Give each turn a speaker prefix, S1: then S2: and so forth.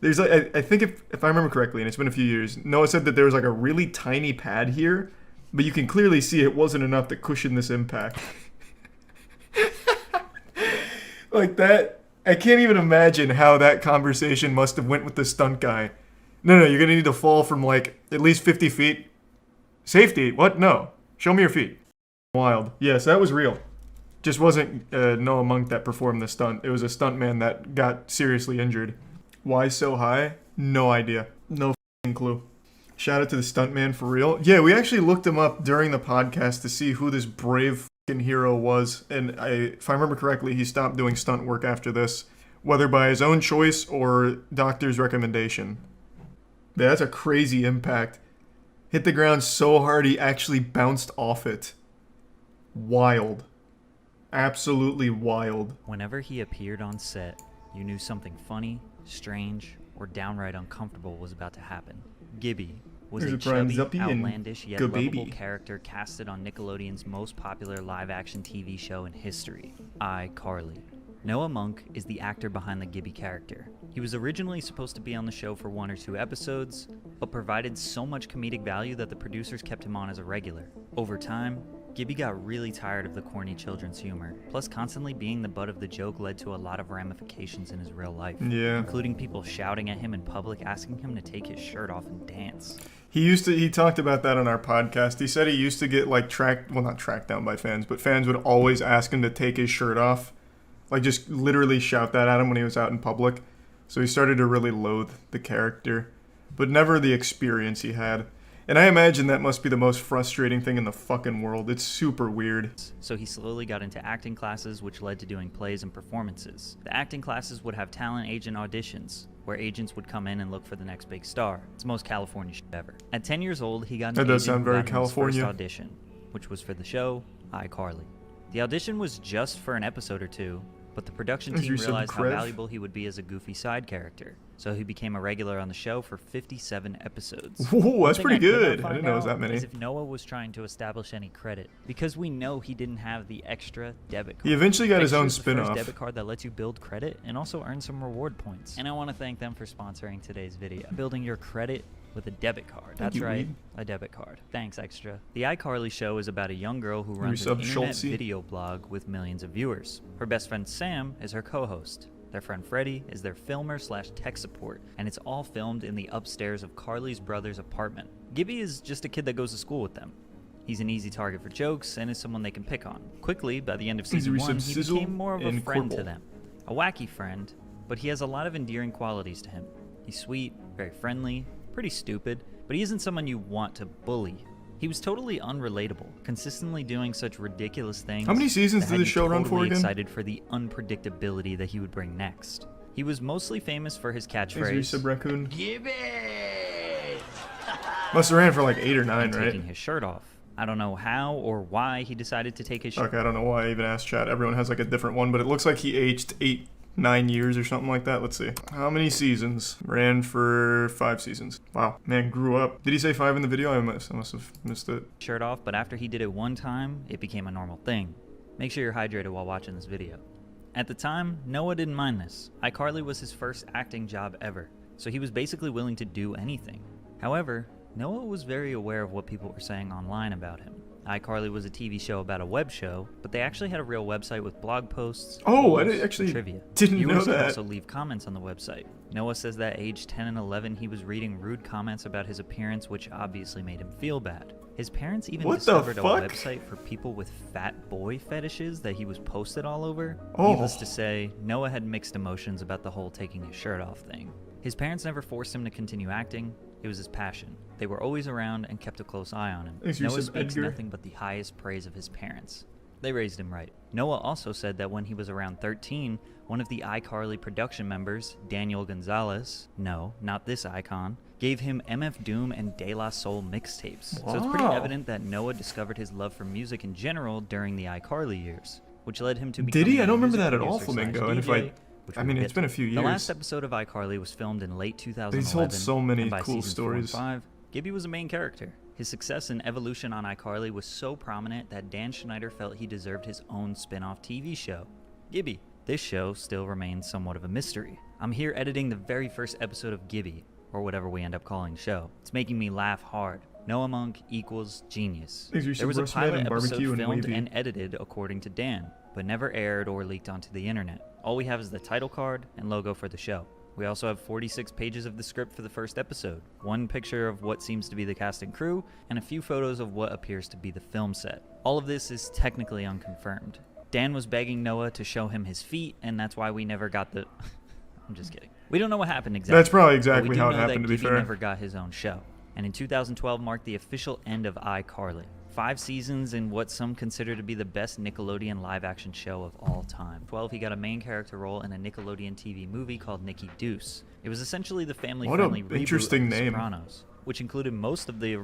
S1: There's like, I think if I remember correctly, and it's been a few years, Noah said that there was like a really tiny pad here, but you can clearly see it wasn't enough to cushion this impact. Like that, I can't even imagine how that conversation must have went with the stunt guy. No, you're gonna need to fall from like at least 50 feet. Safety? What? No. Show me your feet. Wild. Yes, that was real. Just wasn't Noah Monk that performed the stunt. It was a stuntman that got seriously injured. Why so high? No idea. No f***ing clue. Shout out to the stuntman for real. Yeah, we actually looked him up during the podcast to see who this brave f***ing hero was. And if I remember correctly, he stopped doing stunt work after this, whether by his own choice or doctor's recommendation. Yeah, that's a crazy impact. Hit the ground so hard he actually bounced off it. Wild. Absolutely wild.
S2: Whenever he appeared on set, you knew something funny, strange, or downright uncomfortable was about to happen. Gibby was a chubby, outlandish, yet lovable character casted on Nickelodeon's most popular live-action TV show in history, iCarly. Noah Monk is the actor behind the Gibby character. He was originally supposed to be on the show for 1 or 2 episodes, but provided so much comedic value that the producers kept him on as a regular. Over time, Gibby got really tired of the corny children's humor, plus constantly being the butt of the joke led to a lot of ramifications in his real life, including people shouting at him in public asking him to take his shirt off and dance.
S1: He talked about that on our podcast. He said he used to get like not tracked down by fans, but fans would always ask him to take his shirt off. Like just literally shout that at him when he was out in public. So he started to really loathe the character, but never the experience he had. And I imagine that must be the most frustrating thing in the fucking world. It's super weird.
S2: So he slowly got into acting classes, which led to doing plays and performances. The acting classes would have talent agent auditions, where agents would come in and look for the next big star. It's the most California shit ever. At 10 years old, he got an agent who got him his first audition, which was for the show iCarly. The audition was just for an episode or 2, but the production team realized how valuable he would be as a goofy side character. So he became a regular on the show for 57 episodes.
S1: Ooh, that's pretty good. I didn't know it was that many.
S2: As if Noah was trying to establish any credit, because we know he didn't have the extra debit card.
S1: He eventually got his own spin-off.
S2: The first debit card that lets you build credit and also earn some reward points. And I want to thank them for sponsoring today's video. Building your credit with a debit card. That's right, a debit card. Thanks, Extra. The iCarly show is about a young girl who runs an internet video blog with millions of viewers. Her best friend Sam is her co-host. Their friend Freddie is their filmer / tech support, and it's all filmed in the upstairs of Carly's brother's apartment. Gibby is just a kid that goes to school with them. He's an easy target for jokes and is someone they can pick on. Quickly, by the end of season 1, he became more of a friend to them. A wacky friend, but he has a lot of endearing qualities to him. He's sweet, very friendly, pretty stupid, but he isn't someone you want to bully. He was totally unrelatable, consistently doing such ridiculous things.
S1: How many seasons did the show run for again?
S2: Excited for the unpredictability that he would bring next. He was mostly famous for his catchphrase,
S1: Raccoon.
S3: Gibby!
S1: Must have ran for like 8 or 9, right?
S2: Taking his shirt off. I don't know how or why he decided to take his shirt off.
S1: Okay, I don't know why I even asked chat. Everyone has like a different one, but it looks like he aged 9 years or something like that. Let's see. How many seasons? Ran for 5 seasons. Wow. Man, grew up. Did he say 5 in the video? I must have missed it.
S2: Shirt off, but after he did it one time, it became a normal thing. Make sure you're hydrated while watching this video. At the time, Noah didn't mind this. iCarly was his first acting job ever, so he was basically willing to do anything. However, Noah was very aware of what people were saying online about him. iCarly was a TV show about a web show, but they actually had a real website with blog posts, trivia.
S1: Didn't
S2: Viewers
S1: know that.
S2: could also leave comments on the website. Noah says that age 10 and 11, he was reading rude comments about his appearance, which obviously made him feel bad. His parents even discovered a website for people with fat boy fetishes that he was posted all over. Needless to say, Noah had mixed emotions about the whole taking his shirt off thing. His parents never forced him to continue acting. It was his passion. They were always around and kept a close eye on him. Noah speaks nothing but the highest praise of his parents. They raised him right. Noah also said that when he was around 13, one of the iCarly production members, Daniel Gonzalez, no, not this icon, gave him MF Doom and De La Soul mixtapes. So it's pretty evident that Noah discovered his love for music in general during the iCarly years, which led him to become
S1: I don't remember that at all, Flamingo. And if I mean, it's been a few years.
S2: The last episode of iCarly was filmed in late 2011.
S1: They told so many
S2: and by
S1: cool
S2: season
S1: stories.
S2: 4 and 5, Gibby was a main character. His success and evolution on iCarly was so prominent that Dan Schneider felt he deserved his own spin-off TV show, Gibby. This show still remains somewhat of a mystery. I'm here editing the very first episode of Gibby, or whatever we end up calling the show. It's making me laugh hard. Noah Monk equals genius. There was a pilot episode filmed and edited according to Dan, but never aired or leaked onto the internet. All we have is the title card and logo for the show. We also have 46 pages of the script for the first episode, one picture of what seems to be the cast and crew, and a few photos of what appears to be the film set. All of this is technically unconfirmed. Dan was begging Noah to show him his feet, and that's why we never got the... I'm just kidding. We don't know what happened exactly.
S1: That's probably exactly how it happened, to be fair.
S2: Gibby never got his own show. And in 2012 marked the official end of iCarly. 5 seasons in what some consider to be the best Nickelodeon live-action show of all time. 12, he got a main character role in a Nickelodeon TV movie called Nicky Deuce. It was essentially the family-friendly reboot of The Sopranos, which included most of the